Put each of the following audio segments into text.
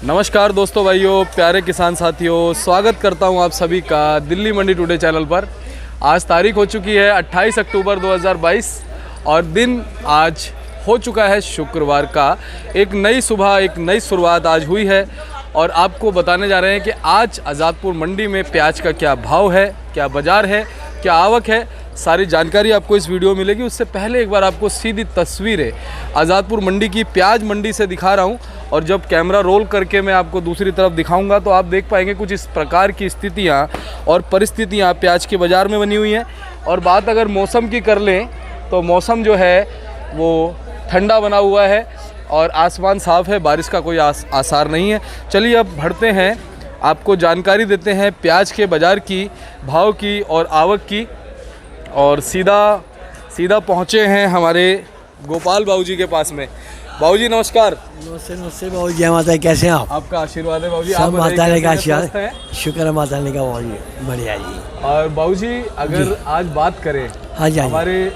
नमस्कार दोस्तों, भाइयों, प्यारे किसान साथियों, स्वागत करता हूं आप सभी का दिल्ली मंडी टुडे चैनल पर। आज तारीख हो चुकी है 28 अक्टूबर 2022 और दिन आज हो चुका है शुक्रवार का। एक नई सुबह, एक नई शुरुआत आज हुई है और आपको बताने जा रहे हैं कि आज आज़ादपुर मंडी में प्याज का क्या भाव है, क्या बाज़ार है, क्या आवक है, सारी जानकारी आपको इस वीडियो में मिलेगी। उससे पहले एक बार आपको सीधी तस्वीरें आज़ादपुर मंडी की प्याज मंडी से दिखा रहा हूं और जब कैमरा रोल करके मैं आपको दूसरी तरफ दिखाऊंगा तो आप देख पाएंगे कुछ इस प्रकार की स्थितियां और परिस्थितियां प्याज के बाज़ार में बनी हुई हैं। और बात अगर मौसम की कर लें तो मौसम जो है वो ठंडा बना हुआ है और आसमान साफ़ है, बारिश का कोई आसार नहीं है। चलिए अब बढ़ते हैं, आपको जानकारी देते हैं प्याज के बाज़ार की, भाव की और आवक की। और सीधा पहुँचे हैं हमारे गोपाल बाबूजी के पास में। बाबूजी नमस्कार। नमस्ते बाबू, जय माता दी। कैसे हैं आप? आपका आशीर्वाद है बाबूजी। सब माता रानी का आशीर्वाद, शुक्र है माता रानी का। बाबूजी बढ़िया जी। और बाबूजी अगर आज बात करें, हाँ जी, हमारे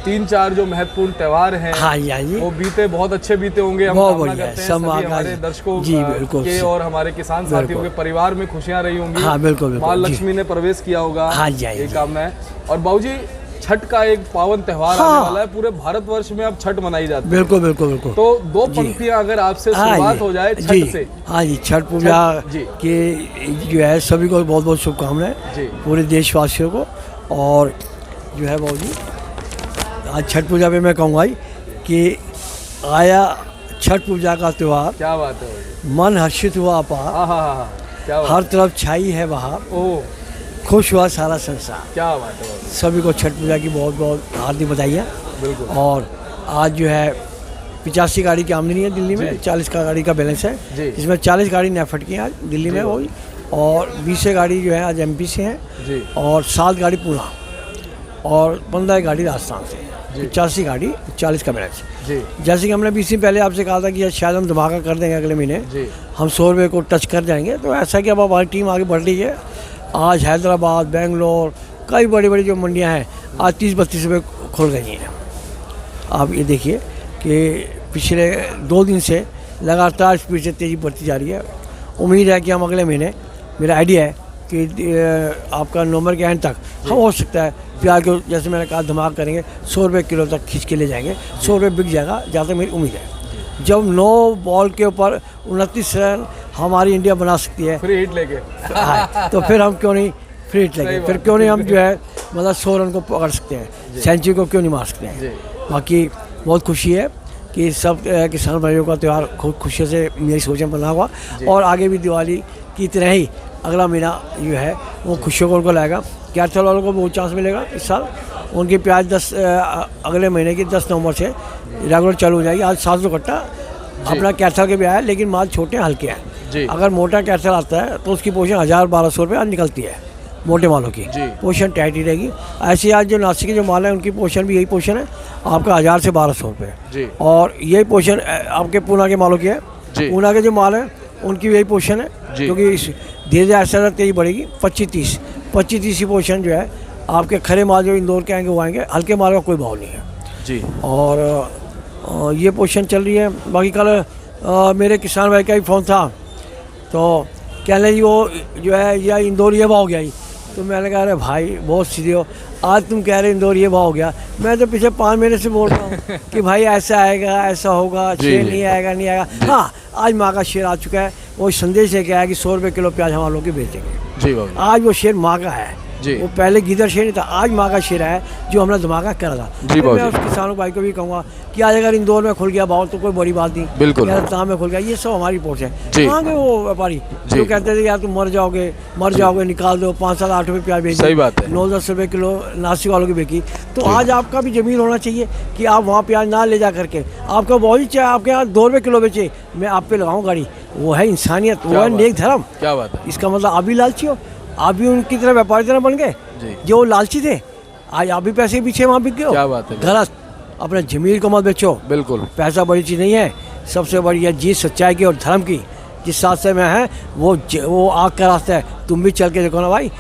3-4 जो महत्वपूर्ण त्यौहार हैं, हाँ जी, वो बीते बहुत अच्छे बीते होंगे। हम बहुत कामना करते हैं सभी हमारे दर्शकों के और हमारे किसान साथियों के परिवार में खुशियां रही होंगी। हाँ बिल्कुल, माँ लक्ष्मी ने प्रवेश किया होगा। हाँ जी, ये कामना है। और बाबूजी छठ का एक पावन त्यौहार आने वाला है, पूरे भारतवर्ष में अब छठ मनाई जाती है। बिल्कुल बिल्कुल बिल्कुल। तो दो पंक्तियां अगर आपसे शुरुआत हो जाए छठ से। हाँ जी, छठ पूजा के जो है सभी को बहुत बहुत शुभकामनाएं, पूरे देशवासियों को। और जो है बाबूजी आज छठ पूजा पे मैं कहूँगा कि आया छठ पूजा का त्यौहार। क्या बात है, मन हर्षित हुआ अपार, हर तरफ छाई है बहार, खुश हुआ सारा संसार। क्या बात है, सभी को छठ पूजा की बहुत बहुत हार्दिक बधाइयाँ। बिल्कुल। और आज जो है 85 गाड़ी की आमदनी है दिल्ली में, 40 का गाड़ी का बैलेंस है, इसमें 40 गाड़ी नेफेड की है आज दिल्ली में वही, और 20 गाड़ी जो है आज एमपी से हैं, और 7 गाड़ी पूना और 15 गाड़ी राजस्थान से। 85 गाड़ी, 40 का बैलेंस। जैसे कि हमने 20 दिन पहले आपसे कहा था कि शायद हम धमाका कर देंगे, अगले महीने हम 100 रुपये को टच कर जाएंगे। तो ऐसा कि अब हमारी टीम आगे बढ़ रही है। आज हैदराबाद, बेंगलोर, कई बड़ी बड़ी जो मंडियां हैं आज 30-32 रुपये खुल गई हैं। आप ये देखिए कि पिछले 2 दिन से लगातार स्पीड से तेज़ी बढ़ती जा रही है। उम्मीद है कि हम अगले महीने, मेरा आइडिया है कि आपका नवंबर के एंड तक हम हो सकता है प्याज को, जैसे मैंने कहा, धमाक करेंगे, 100 रुपये किलो तक खींच के ले जाएंगे। 100 रुपये बिक जाएगा, जहाँ तक मेरी उम्मीद है। जब 9 बॉल के ऊपर 29 रन हमारी इंडिया बना सकती है फ्री हिट लेके, हाँ, तो फिर हम क्यों नहीं फ्री हिट लेंगे, फिर क्यों नहीं हम जो है मतलब 100 रन को पकड़ सकते हैं, सेंचुरी को क्यों नहीं मार सकते हैं। बाकी बहुत खुशी है कि सब किसान भाइयों का त्यौहार खूब खुशी से मेरी सोच में बना हुआ, और आगे भी दिवाली की तरह ही अगला महीना जो है वो खुशियों को उनको लाएगा। कैथल वालों को बहुत चांस मिलेगा इस साल। उनकी प्याज अगले महीने की 10 नवंबर से रेगुलर चालू हो जाएगी। आज 700 कट्टा अपना कैथल के भी आया, लेकिन माल छोटे हल्के हैं। अगर मोटा कैथल आता है तो उसकी पोजीशन 1000-1200 रुपये आज निकलती है, मोटे मालों की पोजीशन टाइट ही रहेगी। ऐसे आज जो नासिक के जो माल है उनकी पोजीशन भी यही पोजीशन है, आपका 1000 से 1200 रुपये। और यही पोजीशन आपके पूना के मालों की है। पूना के जो माल है उनकी भी यही पोजीशन है, क्योंकि धीरे धीरे ऐसा तेजी बढ़ेगी। 25-30 की पोजीशन जो है आपके खरे माल जो इंदौर के आएंगे वो आएंगे, हल्के माल का कोई भाव नहीं है। और ये पोजीशन चल रही है। बाकी कल मेरे किसान भाई का भी फ़ोन था, तो कहने जी वो जो है या इंदौर ये भाव हो गया ही। तो मैंने कहा अरे भाई बहुत सीधे हो, आज तुम कह रहे इंदौर ये भाव हो गया, मैं तो पिछले 5 महीने से बोल रहा हूँ कि भाई ऐसा आएगा, ऐसा होगा, शेर नहीं आएगा, नहीं आएगा। हाँ, आज माँ का शेर आ चुका है। वो संदेश है क्या है कि 100 रुपये किलो प्याज हम लोग के बेचेंगे। आज वो शेर माँ का है, वो पहले गिदर शेर नहीं था, आज माँ का शेर है जो हमने धमाका कर था। मैं उस किसानों भाई को भी कहूँगा कि आज अगर इंदौर में खुल गया भाव तो कोई बड़ी बात नहीं, बिल्कुल में खुल गया, ये सब हमारी रिपोर्ट है। कहाँ गए वो व्यापारी जो कहते थे यार तुम मर जाओगे, निकाल दो, 5-7-8 रुपये प्याज बेच, 9-10 रुपये किलो नासिक वालों की बेची। तो आज आपका भी जमीन होना चाहिए कि आप वहाँ प्याज ना ले जा करके, आपका बहुत ही चाहे आपके यहाँ 2 रुपये किलो बेचे, मैं आप पे लगाऊँ गाड़ी। वो है इंसानियत, वो है नेक धर्म। क्या बात है। इसका मतलब आप भी लालची हो, आप भी उनकी तरह व्यापारी तरह बन गए जो लालची थे। आज आप भी पैसे के पीछे वहाँ बिक गए। क्या बात है। गलत, अपने जमीर को मत बेचो। बिल्कुल, पैसा बड़ी चीज़ नहीं है, सबसे बड़ी है जीत सच्चाई की और धर्म की। जिस रास्ते में है वो आग का रास्ता है। तुम भी चल के देखो ना भाई,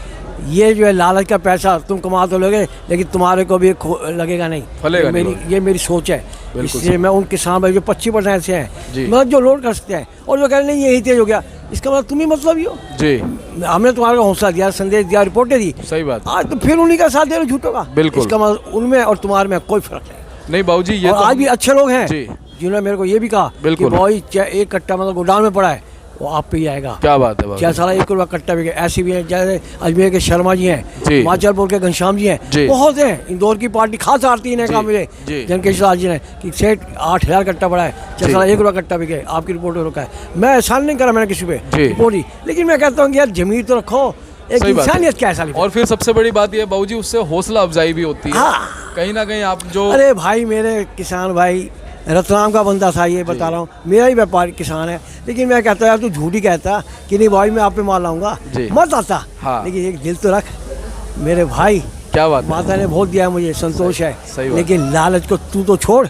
ये जो है लालच का पैसा तुम कमा तो लोगे, लेकिन तुम्हारे को भी लगेगा नहीं। ये मेरी सोच है। इसलिए मैं उन किसान भाई जो 25% से हैं, जी। मतलब जो लोड कर सकते हैं, और जो कह रहे नहीं यही तेज हो गया, इसका मतलब तुम ही मतलब ही हो। जी, हमने तुम्हारा हौसला दिया, संदेश दिया, रिपोर्टें दी, सही बात। आज तो फिर उन्हीं का साथ दे रहे हो झूठों का। बिल्कुल। इसका मतलब उनमें और तुम्हारे में कोई फर्क नहीं। बाबूजी ये और तो आज भी अच्छे लोग हैं जी, जिन्होंने मेरे को ये भी कहा कि बिल्कुल। भाई एक कट्टा मतलब गोडाउन में पड़ा है, वो आप पे ही आएगा। क्या बात है बाबूजी। 4 साल 1 रुपया कट्टा बिके। ऐसे भी हैं जैसे अजमेर के शर्मा जी हैं, जी। हिमाचलपुर के घनश्याम जी जी। हैं, बहुत हैं। इंदौर की पार्टी खास आरती इन्हें कहा मुझे, जी। जनकेश लाल जी ने कि सेठ 8000 कट्टा पड़ा है, 4 साल 1 रुपया कट्टा बिके, आपकी रिपोर्ट में रुका है। मैं एहसान नहीं करा मैंने किसी पे जी। रिपोर्ट ही, लेकिन मैं कहता हूँ कि यार जमीर तो रखो, एक सही बात है। इंसानियत क्या है। और फिर सबसे बड़ी बात ये बाबूजी, उससे हौसला अफजाई भी होती है। हाँ। कहीं ना कहीं आप जो अरे भाई मेरे किसान भाई रतलाम का बंदा था, ये बता रहा हूँ, मेरा ही व्यापारी किसान है, लेकिन मैं कहता यार तू झूठ ही कहता कि नहीं भाई मैं आप पे माल लाऊंगा, जी। मत आता। हाँ। लेकिन एक दिल तो रख मेरे भाई, क्या बात है। माता ने बहुत दिया मुझे, संतोष है, सही बात। लेकिन लालच को तू तो छोड़,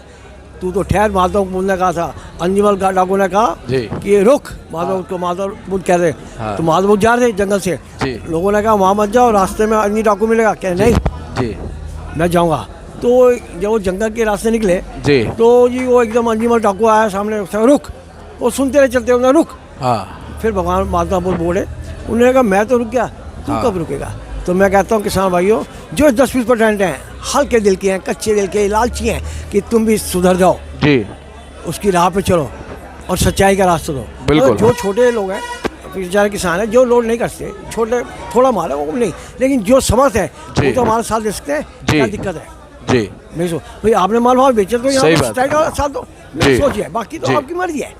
तू तो ठहर। माधव बुद्ध ने कहा था, अंजुमन डाकू ने कहा जी। कि ये रुक, माधव को माधव बुद्ध कह रहे, हाँ। तो माधव बुद्ध जा रहे थे जंगल से, जी। लोगों ने कहा वहाँ मत जाओ, रास्ते में अन्य डाकू मिलेगा, कह नहीं जी, मैं जाऊँगा। तो जब वो जंगल के रास्ते निकले जी, तो जी वो एकदम अंजुमन डाकू आया सामने, उसने रुक, वो सुनते रहे चलते उन्होंने रुक। हाँ, फिर भगवान माता बुद्ध बोले, उन्होंने कहा मैं तो रुक गया, तू हाँ। कब रुकेगा। तो मैं कहता हूँ किसान भाइयों, जो 10-20% हैं, हल्के दिल के हैं, कच्चे दिल के, लालची हैं, कि तुम भी सुधर जाओ, जी, उसकी राह पे चलो और सच्चाई का रास्ता दो। बिल्कुल। और जो छोटे लोग हैं, बेचारे किसान हैं, जो लोड नहीं करते, छोटे थोड़ा माल है वो नहीं, लेकिन जो समर्थ है जी। वो तो हमारे साथ दे सकते हैं। जी। क्या दिक्कत है। जी, नहीं सो भाई आपने माल भाव बेचा तो सही यहाँ बात स्ट्राइक का साथ दो, जी। नहीं सोचिए, बाकी तो जी। आपकी मर्जी है।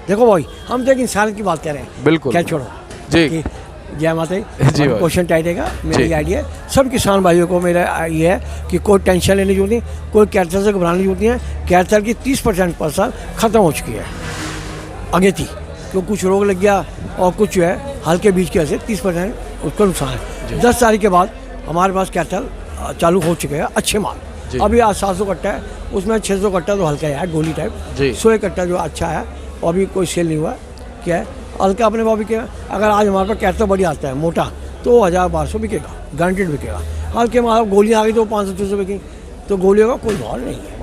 देखो भाई हम तो एक इंसान की बात कर रहे हैं, बिल्कुल। क्या छोड़ो जी। कि जय माता जी दी। भाई। क्वेश्चन टाइट है मेरी जी। आइडिया है, सब किसान भाइयों को मेरा ये है कि कोई टेंशन लेने की जरूरत नहीं, कोई कैंसर से घबराने की जरूरत नहीं है। कैंसर की 30% पर साल खत्म हो चुकी है, आगे थी तो कुछ रोग लग गया और कुछ जो है हल्के बीज की वजह से 30% उसका नुकसान है। 10 तारीख के बाद हमारे पास कैंसर चालू हो चुके हैं, अच्छे माल। जी। अभी आज 700 कट्टा है, उसमें 600 कट्टा तो हल्का है, गोली टाइप। जी। 100 कट्टा जो अच्छा है, और अभी कोई सेल नहीं हुआ। क्या है हल्का अपने भाव बिकेगा। अगर आज हमारे पास कैंसर बढ़िया आता है मोटा, तो 1000-1200 बिकेगा, गारंटेड बिकेगा। हल्के माल गोलियाँ आ गई तो 500-600 बिकेगी, तो गोलियों का कोई भाव नहीं है।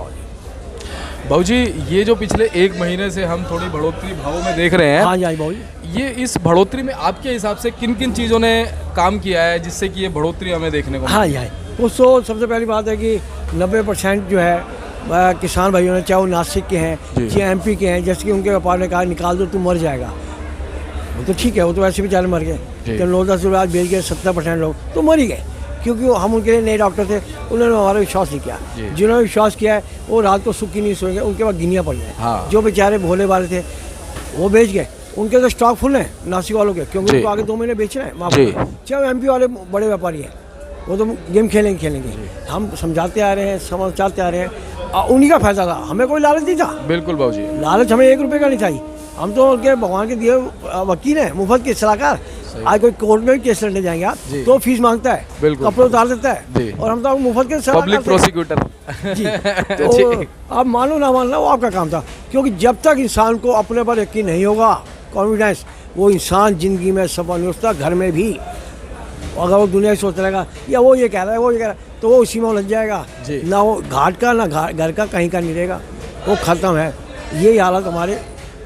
बाबूजी ये जो पिछले 1 महीने से हम थोड़ी बढ़ोतरी भावों में देख रहे हैं, हाँ जी हाँ जी भाऊ जी। ये इस बढ़ोतरी में आपके हिसाब से किन किन चीज़ों ने काम किया है जिससे कि ये बढ़ोतरी हमें देखने को हाँ जी हाँ जी। उसको सबसे पहली बात है कि 90% जो है किसान भाइयों ने, चाहे वो नासिक के हैं जी। चाहे MP के हैं, जैसे कि उनके व्यापार ने कहा निकाल दो तू मर जाएगा, वो तो ठीक है, वो तो वैसे भी 4 मर गए। जी। तो 9-10 रुपये आज बेच गए, 70% लोग तो मर ही गए, क्योंकि हम उनके लिए नए डॉक्टर थे, उन्होंने हमारा विश्वास नहीं किया। जी। जिन्होंने विश्वास किया है वो रात को सुखी नहीं सोएंगे, उनके बाद गिनिया पड़ गए। हाँ। जो बेचारे भोले वाले थे वो बेच गए, उनके तो स्टॉक फुल है नासिक वालों के, क्योंकि जी। उनको आगे 2 महीने बेचना है माफ जी। करना। चाहे MP वाले बड़े व्यापारी हैं, वो तो गेम खेलेंगे। हम समझाते आ रहे हैं, समझाते आ रहे हैं, उन्हीं का फायदा था, हमें कोई लालच नहीं था। बिल्कुल बाबूजी। लालच हमें 1 रुपये का नहीं था, हम तो उनके भगवान के दिए वकील हैं, मुफ्त के सलाहकार। आज कोई कोर्ट में भी केस लड़ने जाएंगे आप जी। तो फीस मांगता है, बिल्कुल। कपड़े उतार देता है, जी। और हम तो मुफ्त के सलाहकार पब्लिक थे। प्रोसिक्यूटर। जी। तो आप मानो ना मानना वो आपका काम था, क्योंकि जब तक इंसान को अपने पर यकीन नहीं होगा, कॉन्फिडेंस, वो इंसान जिंदगी में सफल नहीं होता, घर में भी। अगर वो दुनिया सोचता रहेगा या वो ये कह रहा है वो ये कह रहा है, तो वो उसी में उलझ जाएगा। जी। ना वो घाट का ना घर का कहीं का नहीं रहेगा, वो ख़त्म है। यही हालत हमारे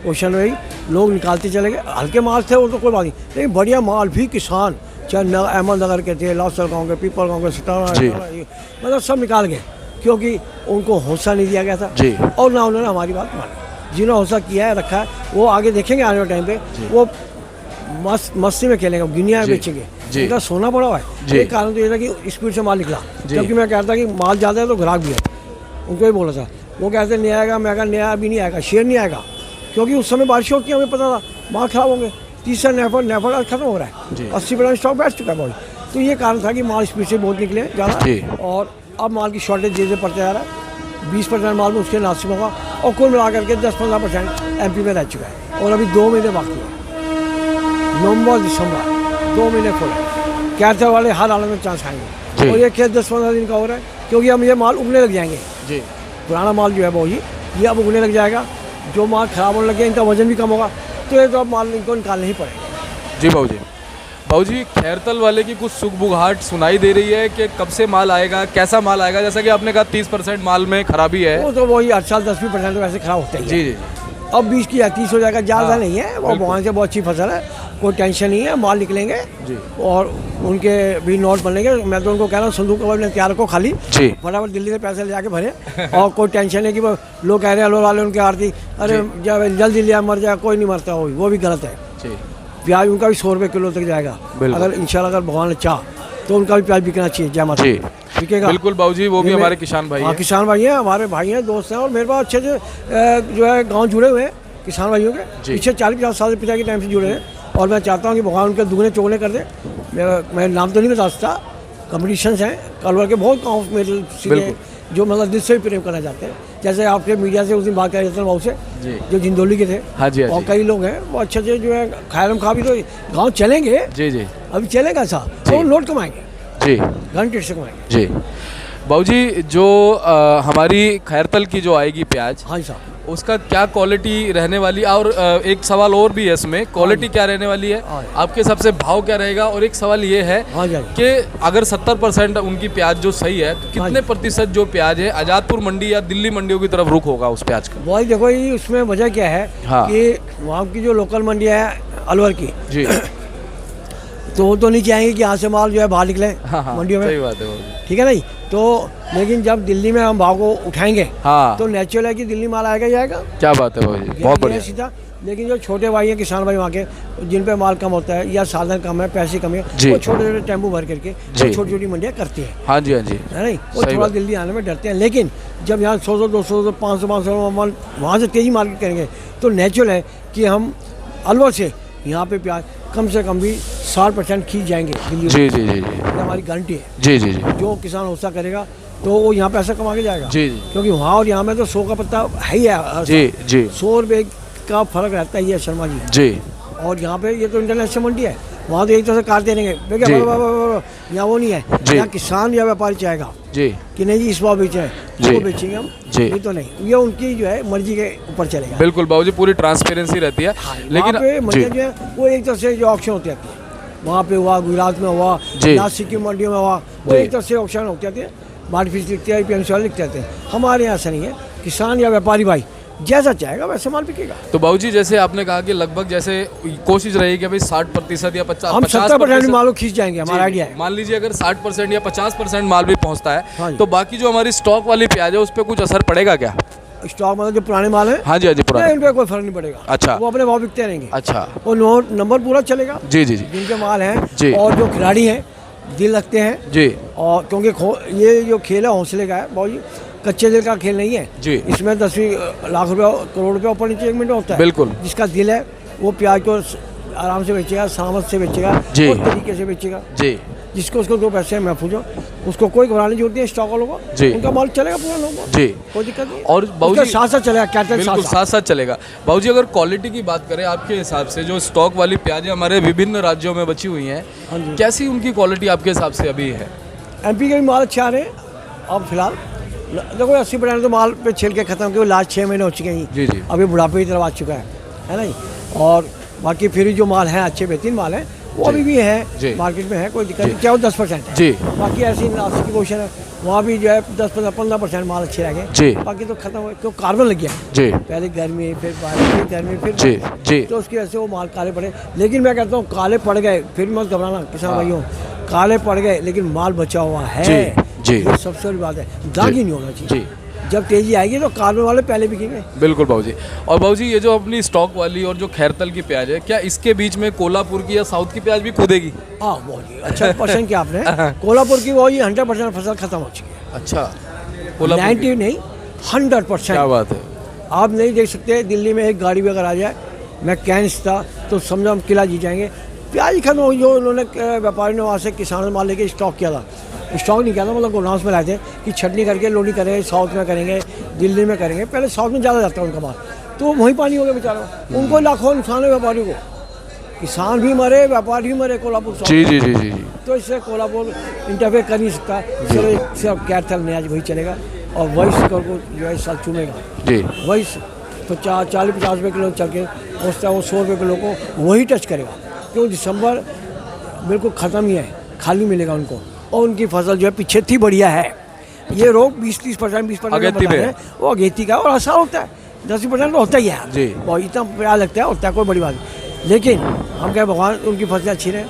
क्वेश्चन में ही, लोग निकालते चले गए। हल्के माल थे वो तो कोई बात नहीं, लेकिन बढ़िया माल भी किसान, चाहे अहमदनगर के थे, लाहौर गाँव के, पीपल गाँव के, सटाना, जी। मतलब सब निकाल गए, क्योंकि उनको हौसला नहीं दिया गया था। जी। और ना उन्होंने हमारी बात मानी। जिन्होंने हौसला किया है, रखा है, वो आगे देखेंगे आने वाले टाइम पे, वो मस्ती में खेलेंगे, गिनिया जी। बेचेंगे। जी। उनका सोना पड़ा हुआ जी। है। एक कारण तो ये था कि स्पीड से माल निकला, जी। जबकि मैं कहता कि माल ज़्यादा है तो ग्राहक भी है, उनको ही बोला था। वो कहते नहीं आएगा, मैं कहा नया अभी नहीं आएगा, शेयर नहीं आएगा, क्योंकि उस समय बारिश होती है, हमें पता था माल खराब होंगे। तीसरा नेफर आज खत्म हो रहा जी। है, 80% स्टॉक बैठ चुका है भाई। तो ये कारण था कि माल स्पीड से बहुत निकले जी। ज़्यादा, और अब माल की शॉर्टेज धीरे पड़ते जा रहा है। 20% माल में उसके नासिक होगा, और कुल मिलाकर के 10-15% MP में रह चुका है। और अभी 2 महीने बाकी है, नवंबर दिसंबर 2 महीने फुल है। कैंसर वाले हर हालत में चांस जी। आएंगे, और ये खेत 10-15 दिन का हो रहा है, क्योंकि हम ये माल उगने लग जाएंगे। जी। पुराना माल जो है वो ये अब उगने लग जाएगा। जो माल खराब होने लगे, इनका वजन भी कम होगा, तो ये तो अब माल इनको निकालने ही पड़ेगा। जी बाबूजी। बाबूजी खैरतल वाले की कुछ सुगबुगाहट सुनाई दे रही है कि कब से माल आएगा, कैसा माल आएगा? जैसा कि आपने कहा 30% माल में खराबी है। वो तो वही हर साल 10-20% तो वैसे खराब होता ही है। जी जी अब 20 की 30 हो जाएगा, ज़्यादा हाँ, नहीं है। वो वहाँ से बहुत अच्छी फसल है, कोई टेंशन नहीं है, माल निकलेंगे जी। और उनके भी नोट बनेंगे। मैं तो उनको कह रहा हूँ संदूक अपने तैयार रखो खाली, जी। फटाफट दिल्ली से पैसे ले जाके भरे और कोई टेंशन है कि वो लोग कह रहे हैं अलोर वाले उनके आरती, अरे जब जल्दी लिया मर जाए, कोई नहीं मरता, वो भी गलत है। जी प्याज उनका भी 100 रुपये किलो तक जाएगा, अगर इंशाल्लाह अगर भगवान ने चाह तो उनका भी प्याज बिकना चाहिए। जय माता दी, बिकेगा बिल्कुल बाबूजी, वो भी ये हमारे किसान भाई हाँ, हैं। किसान भाई हैं, हमारे भाई हैं, दोस्त हैं और मेरे पास अच्छे से जो है गांव जुड़े हुए हैं किसान भाइयों के। पिछले 40-50 साल से पिता के टाइम से जुड़े हैं और मैं चाहता हूँ कि भगवान उनके दुगने चौगने कर दे। मैं नाम तो नहीं बता सकता, कॉम्पिटिशन्स हैं कलवर के बहुत गाँव मेरे सीधे जो मतलब दिल से भी प्रेम करना चाहते हैं। जैसे आपके मीडिया से उस दिन बात कर रहे बाबू से जो जिंदौली के थे, हाँ जी, और कई लोग हैं वो अच्छे से जो है खैरम खा भी तो गाँव चलेंगे। जी जी अभी चलेगा सा तो नोट कमाएंगे जी, घंटे से कमाएंगे। जी बाबूजी, जो हमारी खैरतल की जो आएगी प्याज, हाँ जी साहब, उसका क्या क्वालिटी रहने वाली? और एक सवाल और भी है इसमें, क्वालिटी क्या रहने वाली है आपके हिसाब से, भाव क्या रहेगा? और एक सवाल ये है हाँ जी, कि अगर 70% उनकी प्याज जो सही है तो कितने प्रतिशत जो प्याज है आज़ादपुर मंडी या दिल्ली मंडियों की तरफ रुख होगा उस प्याज का? वही देखो, ये उसमें वजह क्या है कि वहाँ की जो लोकल मंडी है अलवर की जी, तो वो तो नहीं चाहेंगे कि यहाँ से माल जो है बाहर निकले मंडियों में। सही बात है, ठीक है नहीं तो, लेकिन जब दिल्ली में हम भाव को उठाएंगे तो नेचुरल है कि दिल्ली माल आएगा ही आएगा। क्या बात है भाई, बहुत बढ़िया सीधा। लेकिन जो छोटे भाई हैं किसान भाई वहाँ के, जिन पे माल कम होता है या साधन कम है, पैसे कम है, वो छोटे छोटे टेम्पो भर करके छोटी छोटी मंडियाँ करती हैं। हाँ जी, हाँ जी, है नहीं, वो थोड़ा दिल्ली आने में डरते हैं। लेकिन जब यहाँ 100, 200, 500 माल वहाँ से तेजी मार्केट करेंगे तो नेचुरल है कि हम अलवर से यहाँ पे प्याज कम से कम भी 60% खींच जाएंगे दिल्ली। जी जी जी, हमारी गारंटी है। जी जी जी, जो किसान ऐसा करेगा तो वो यहाँ पैसा कमा के जाएगा। जी जी, क्योंकि वहाँ और यहाँ में तो 100 का पत्ता है ही है। जी जी, 100 रुपये का फर्क रहता है ये शर्मा जी। जी, और यहाँ पे ये तो इंटरनेशनल मंडी है, वहाँ तो एक तरह से काटते रहेंगे। यहाँ वो नहीं है, यहाँ किसान या व्यापारी चाहेगा जी कि नहीं जी इस भाव बेचे वो बेचेंगे हम, ये तो नहीं, ये उनकी जो है मर्जी के ऊपर चलेगा। बिल्कुल बाबूजी, पूरी ट्रांसपेरेंसी रहती है। लेकिन मंडियाँ जो है वो एक तरह से जो ऑक्शन होती है, वहाँ पे हुआ, गुजरात में हुआ, नासिक की मंडियों में हुआ, वो एक तरह से ऑक्शन होते थे, मार्केट फीस लिखते हैं, PMC वाले लिखते थे। हमारे यहाँ ऐसा नहीं है, किसान या व्यापारी भाई जैसा चाहेगा वैसे माल बिकेगा। तो बाबूजी जैसे आपने कहा कि लगभग जैसे कोशिश रहेगी कि भाई 60% या 50%, हम 70% माल खींच जाएंगे, हमारा आइडिया है। मान लीजिए अगर 60% या 50% माल भी पहुंचता है, हाँ, तो बाकी जो हमारी स्टॉक वाली प्याज है उस पर कुछ असर पड़ेगा क्या? स्टॉक मतलब जो पुराने माल है, हाँ जी, हाँ जी, पुराने, उन पर कोई फर्क नहीं पड़ेगा। अच्छा, वो अपने भाव बिकते रहेंगे। अच्छा, वो नंबर पूरा चलेगा। जी जी जी, जिनके माल हैं जी, और जो खिलाड़ी हैं दिल रखते हैं जी, और क्योंकि ये जो खेल है हौसले का है, बहुत कच्चे दिल का खेल नहीं है जी। इसमें 10 लाख रुपया, करोड़ रुपया ऊपर नीचे 1 मिनट होता है। बिल्कुल। जिसका दिल है वो प्याज को आराम से बेचेगा, सामत से बेचेगा, उस तरीके से बेचेगा जी। जिसको उसको 2 पैसे महफूज हो, उसको कोई घबराने की जरूरत नहीं है। स्टॉक वालों को उनका माल चलेगा पूरा, लोगों जी, कोई दिक्कत नहीं। और बाबूजी साथ साथ चलेगा, कैटल बिल्कुल साथ साथ चलेगा। बाबूजी अगर क्वालिटी की बात करें आपके हिसाब से, जो स्टॉक वाली प्याजें हमारे विभिन्न राज्यों में बची हुई हैं, कैसी उनकी क्वालिटी आपके हिसाब से अभी है? MP के भी माल अच्छे आ रहे हैं अब फिलहाल। देखो 80% तो माल पे छिल के खत्म किए, लास्ट 6 महीने हो चुके हैं। जी जी, अभी बुढ़ापे की तरफ आ चुका है नहीं। और बाकी फिर जो माल है अच्छे बेहतरीन माल है वो अभी भी है मार्केट में है, कोई दिक्कत नहीं, चाहे वो 10% है जी। बाकी ऐसी नासिक की पोजीशन है, वहाँ भी जो है 10-15% माल अच्छे रह गए, बाकी तो खत्म हो, क्यों कार्बन लग गया जी। पहले गर्मी, फिर बारिश, फिर गर्मी, फिर जी जी, तो उसकी वजह से वो माल काले पड़े। लेकिन मैं कहता हूँ काले पड़ गए फिर मत घबराना किसान भाइयों, काले पड़ गए लेकिन माल बचा हुआ है जी, ये सबसे बड़ी बात है। दाग ही नहीं होना चाहिए। जब तेजी आएगी तो कार्बन वाले पहले बिकेंगे। बिल्कुल बाबूजी। और बाबूजी ये जो अपनी स्टॉक वाली और जो खैरतल की प्याज है, क्या इसके बीच में कोल्हापुर की या साउथ की प्याज भी कूदेगी? हाँ बहुत अच्छा क्वेश्चन किया आपने। कोल्हापुर की वो 100% फसल खत्म हो चुकी है। अच्छा, 90 नहीं 100%। क्या बात है। आप नहीं देख सकते, दिल्ली में एक गाड़ी भी अगर आ जाए, मैं कैंस था तो समझो हम किला जीत जाएंगे। प्याज खत्म हो, जो उन्होंने व्यापारी ने वहाँ से किसानों माल लेके स्टॉक किया था, स्टॉक नहीं किया था, मतलब गोडाउन में लाए थे कि छटनी करके लोडी करेंगे, साउथ में करेंगे, दिल्ली में करेंगे। पहले साउथ में ज़्यादा जाता है उनका माल, तो वहीं पानी हो गया बेचारा। उनको लाखों नुकसान है व्यापारियों को, किसान भी मरे, व्यापारी भी मरे कोल्हापुर। जी जी जी जी। तो इससे कोल्हापुर इंटरफेयर कर नहीं सकता। सिर्फ कैथल में आज वही चलेगा और वही शिकर को जो है साल चुनेगा जी। वही 40-50 रुपये किलो चल के पहुँचता है, वो 100 रुपये किलो को वही टच करेगा। क्यों दिसंबर बिल्कुल ख़त्म ही है, खाली मिलेगा उनको। और उनकी फसल जो है पीछे थी बढ़िया है। ये रोग 20-30%, 20% वो अगेती का, और ऐसा होता है 10% तो होता ही है जी। और इतना प्यार लगता है, होता है, कोई बड़ी बात नहीं। लेकिन हम क्या, भगवान उनकी फसलें अच्छी रहे,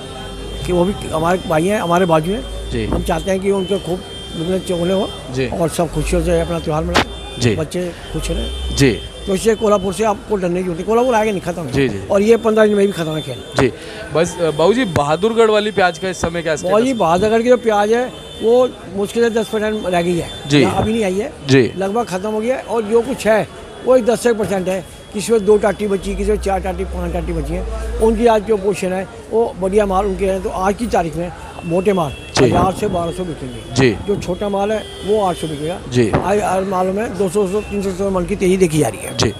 कि वो भी हमारे भाई हैं, हमारे बाजू हैं जी। हम चाहते हैं कि उनके खूब दुगने चौगुने हो जी। और सब खुशियों से अपना त्यौहार मनाएं, जी। बच्चे खुश रहें। जी तो इससे कोल्हापुर से आपको डरने की जरूरत, कोल्हापुर आगे नहीं खत्म जी, है। जी। और ये 15 दिन में भी खत्म है खेल। जी। बस बाबूजी, बहादुरगढ़ वाली प्याज का इस समय क्या और ये बहादुरगढ़ की जो प्याज है वो मुश्किल से 10% रह गई है जी। अभी नहीं आई है जी। लगभग खत्म हो गया है। और जो कुछ है वो 10% है, किसी में 2 टाटी बची, किसी में 4 टाटी 5 टाटी बची है। उनकी आज जो पोजीशन है वो बढ़िया माल उनके हैं। तो आज की तारीख में मोटे माल 1000 से 1200 बिकेंगे जी। जो छोटा माल है वो 800 बिकेगा जी। आज हर मालों में 200-300 मन की तेजी देखी जा रही है। जी।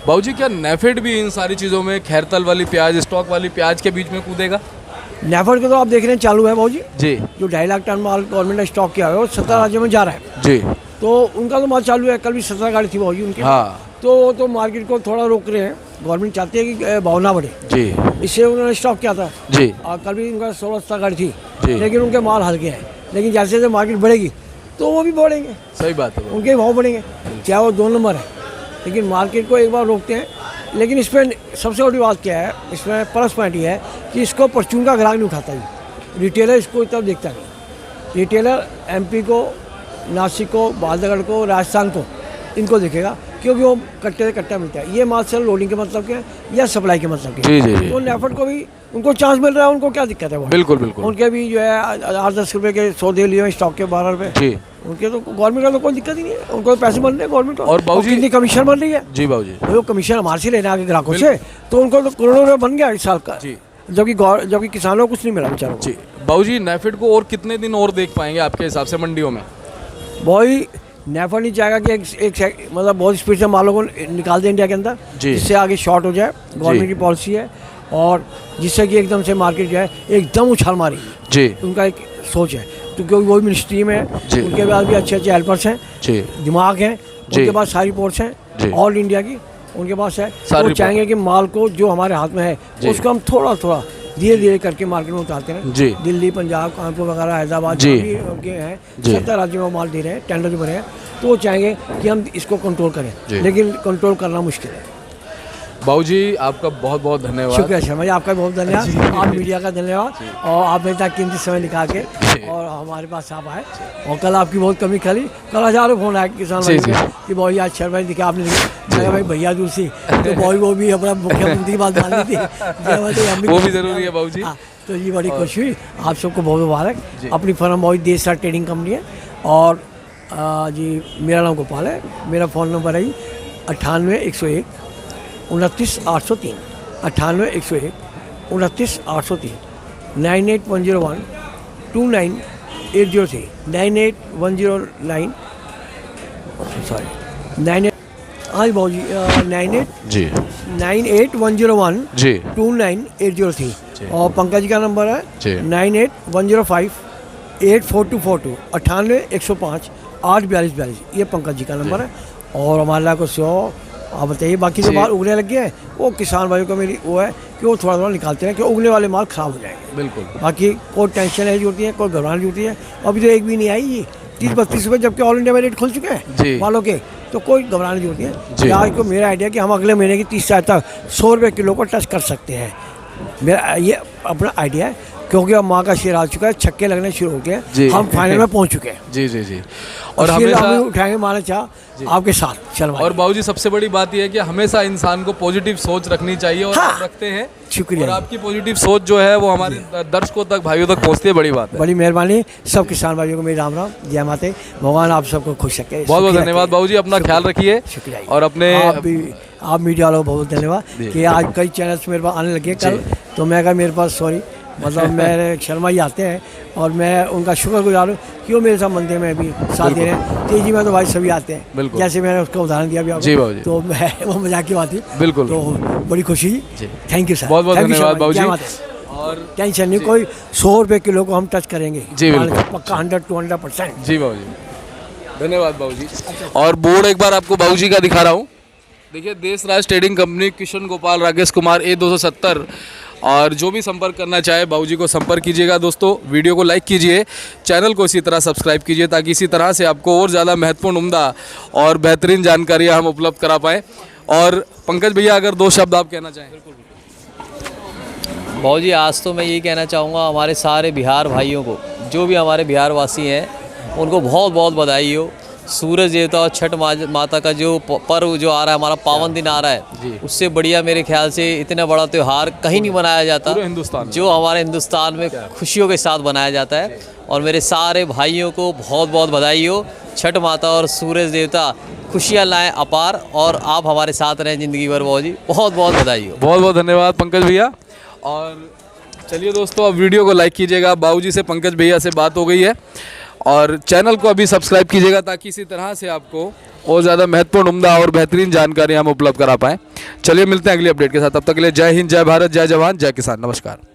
बाबूजी, क्या नेफेड भी इन सारी चीज़ों में, खैरतल वाली प्याज, स्टॉक वाली प्याज के बीच में कूदेगा? नेफर्ड के तो आप देख रहे हैं चालू है भाजी जी। जो 2.5 लाख टन माल गवर्नमेंट ने स्टॉक किया है और 17 राज्यों में जा रहा है। जी। तो उनका तो माल चालू है। कल भी 17 गाड़ी थी भाजी उनकी। हाँ। तो मार्केट को थोड़ा रोक रहे हैं। गवर्नमेंट चाहती है कि भाव ना बढ़े, जी। इससे उन्होंने स्टॉक किया था। जी। और कल भी उनका 16-17 गाड़ी थी, जी। लेकिन उनके माल हल्के हैं। लेकिन जैसे जैसे मार्केट बढ़ेगी तो वो भी बढ़ेंगे, सही बात है। उनके भाव बढ़ेंगे, चाहे वो 2 नंबर है। लेकिन मार्केट को एक बार रोकते हैं। लेकिन इसमें सबसे बड़ी बात क्या है, इसमें प्लस पॉइंट ये है कि इसको परचून का ग्राहक नहीं उठाता ही, रिटेलर इसको इतना देखता नहीं। रिटेलर एमपी को, नासिक को, बहादुरगढ़ को, राजस्थान को, इनको देखेगा, क्योंकि वो कट्टे से कट्टा मिलता है। ये माल सिर्फ लोडिंग के मतलब के या सप्लाई के मतलब के। जी जी जी। तो नेफर्ड को भी उनको चांस मिल रहा है, उनको क्या दिक्कत है? वो बिल्कुल बिल्कुल। उनके भी जो है 8-10 रुपये के सौदे लिए स्टॉक के 12 रुपये। जी। उनके तो गवर्नमेंट का तो कोई दिक्कत ही नहीं है, उनको तो पैसे मिल रहे हैं गवर्नमेंट को। और बाबूजी, कितनी कमीशन बन रही है? जी बाबूजी। वो कमीशन हमारे से लेने आगे ग्राहकों से, तो उनको तो करोड़ों रुपये बन गया इस साल का। जी। जबकि किसानों को कुछ नहीं मिला बेचारों को। जी। बाबूजी, नेफेड को और कितने दिन और देख पाएंगे आपके हिसाब से मंडियों में? वही नेफर नहीं चाहेगा कि एक मतलब बहुत स्पीड से मालों को निकाल दे इंडिया के अंदर, जिससे आगे शॉर्ट हो जाए। गवर्नमेंट की पॉलिसी है, और जिससे कि एकदम से मार्केट जो है एकदम उछाल मारी। जी। उनका एक सोच है, तो क्योंकि वो मिनिस्ट्री में है, उनके पास भी अच्छे हेल्पर्स हैं, दिमाग हैं, उनके पास सारी रिपोर्ट्स हैं ऑल इंडिया की, उनके पास है। वो चाहेंगे कि माल को जो हमारे हाथ में है उसको हम थोड़ा थोड़ा धीरे धीरे करके मार्केट में उतारते हैं। दिल्ली, पंजाब, कानपुर वगैरह, हैदराबाद जो भी हैं 17 राज्यों में माल दे रहे हैं, टेंडर जो भरे हैं। तो वो चाहेंगे कि हम इसको कंट्रोल करें, लेकिन कंट्रोल करना मुश्किल है। बाबूजी, आपका बहुत बहुत धन्यवाद। शुक्रिया शर्मा जी, आपका बहुत धन्यवाद। आप मीडिया का धन्यवाद, और आपने इतना कीमती समय निकाल के और हमारे पास आप आए। और कल आपकी बहुत कमी खाली, कल हजारों फोन आए किसान भाई कि भाई आज शर्मा जी दिखा, आपने दिखा भाई भैया दूसरी तो भाई वो भी अपना मुख्यमंत्री की बात मान ली थी, वो भी जरूरी है बाबूजी। तो ये बड़ी खुशी हुई। आप सबको बहुत मुबारक। अपनी फर्म बहुत देश साथ ट्रेडिंग कंपनी है। और जी, मेरा नाम गोपाल है। मेरा फ़ोन नंबर है 98-101 29-803, 98-101 29-803, 98-101 29-803, 98-109 सॉरी 98 हाँ भाऊ जी 98-101 29-803। और पंकज जी का नंबर है 98-105 84242, 98-105 84242। ये पंकज जी का नंबर है। और हमारे को 100 आप बताइए। बाकी जो माल उगने लग गए हैं वो किसान भाइयों को मेरी वो है कि वो थोड़ा थोड़ा निकालते हैं, कि उगने वाले माल खराब हो जाएंगे। बिल्कुल। बाकी कोई टेंशन नहीं होती है, कोई घबराहट नहीं होती है। अभी तो एक भी नहीं आई ये 30-32 रुपये, जबकि ऑल इंडिया में रेट खुल चुके हैं मालों के, तो कोई घबराहट नहीं होती है। आज को मेरा आइडिया कि हम अगले महीने की 30 तारीख तक 100 रुपये किलो को टच कर सकते हैं। मेरा ये अपना आइडिया है, क्योंकि अब माँ का शेर आ चुका है, छक्के लगने शुरू हो गए, हम फाइनल में पहुंच चुके हैं। जी जी जी। और हमेशा उठाएंगे माना चाह आपके साथ चल। और बाबूजी, सबसे बड़ी बात यह है कि हमेशा इंसान को पॉजिटिव सोच रखनी चाहिए, और आप रखते हैं। शुक्रिया। और आपकी पॉजिटिव सोच जो है वो हमारे दर्शकों तक, भाइयों तक पहुंचती है, बड़ी बात है। बड़ी मेहरबानी। सब किसान भाइयों को मेरी राम राम, जय माता, भगवान आप सबको खुश रखे। बहुत बहुत धन्यवाद बाबूजी, अपना ख्याल रखिए। शुक्रिया। और अपने आप मीडिया वालों को बहुत धन्यवाद कि आज कई चैनल्स मेरे पास आने लगे कल, तो मैं कहा मेरे पास सॉरी मतलब मेरे शर्मा जी आते हैं, और मैं उनका शुक्रगुजार हूँ कि वो मेरे साथ मंदिर में भी साथ दे रहे हैं। तेजी में तो भाई सभी आते हैं, जैसे मैंने उसका उदाहरण दिया भी आपको, तो मैं वो मजाक की बात थी। बिल्कुल। तो बड़ी खुशी। थैंक यू सर, बहुत बहुत धन्यवाद बाबूजी। और टेंशन नहीं, कोई 100 रुपये किलो को हम टच करेंगे पक्का, 100-200%। जी बाबूजी, धन्यवाद बाबूजी। और बोर्ड एक बार आपको बाबूजी का दिखा रहा हूँ। देखिए, Desh Raj trading company, Kishan Gopal Rakesh Kumar A270, और जो भी संपर्क करना चाहे बाबूजी को संपर्क कीजिएगा। दोस्तों वीडियो को लाइक कीजिए, चैनल को इसी तरह सब्सक्राइब कीजिए ताकि इसी तरह से आपको और ज़्यादा महत्वपूर्ण, उम्दा और बेहतरीन जानकारियाँ हम उपलब्ध करा पाएँ। और पंकज भैया अगर 2 शब्द आप कहना चाहें। भाऊ जी आज तो मैं यही कहना चाहूँगा हमारे सारे बिहार भाइयों को, जो भी हमारे बिहार वासी हैं उनको बहुत बहुत बधाई हो। सूरज देवता और छठ माता का जो पर्व जो आ रहा है, हमारा पावन दिन आ रहा है, उससे बढ़िया मेरे ख्याल से इतना बड़ा त्यौहार कहीं नहीं मनाया जाता पूरे हिंदुस्तान में। जो हमारे हिंदुस्तान में खुशियों के साथ मनाया जाता है। और मेरे सारे भाइयों को बहुत बहुत बधाई हो। छठ माता और सूरज देवता खुशियाँ लाएँ अपार, और आप हमारे साथ रहें ज़िंदगी भर। भाऊ जी बहुत बहुत बधाई हो। बहुत बहुत धन्यवाद पंकज भैया। और चलिए दोस्तों, अब वीडियो को लाइक कीजिएगा। बाबूजी से पंकज भैया से बात हो गई है, और चैनल को अभी सब्सक्राइब कीजिएगा ताकि इसी तरह से आपको और ज़्यादा महत्वपूर्ण, उम्दा और बेहतरीन जानकारी हम उपलब्ध करा पाएँ। चलिए मिलते हैं अगली अपडेट के साथ, तब तक के लिए जय हिंद, जय भारत, जय जवान, जय किसान। नमस्कार।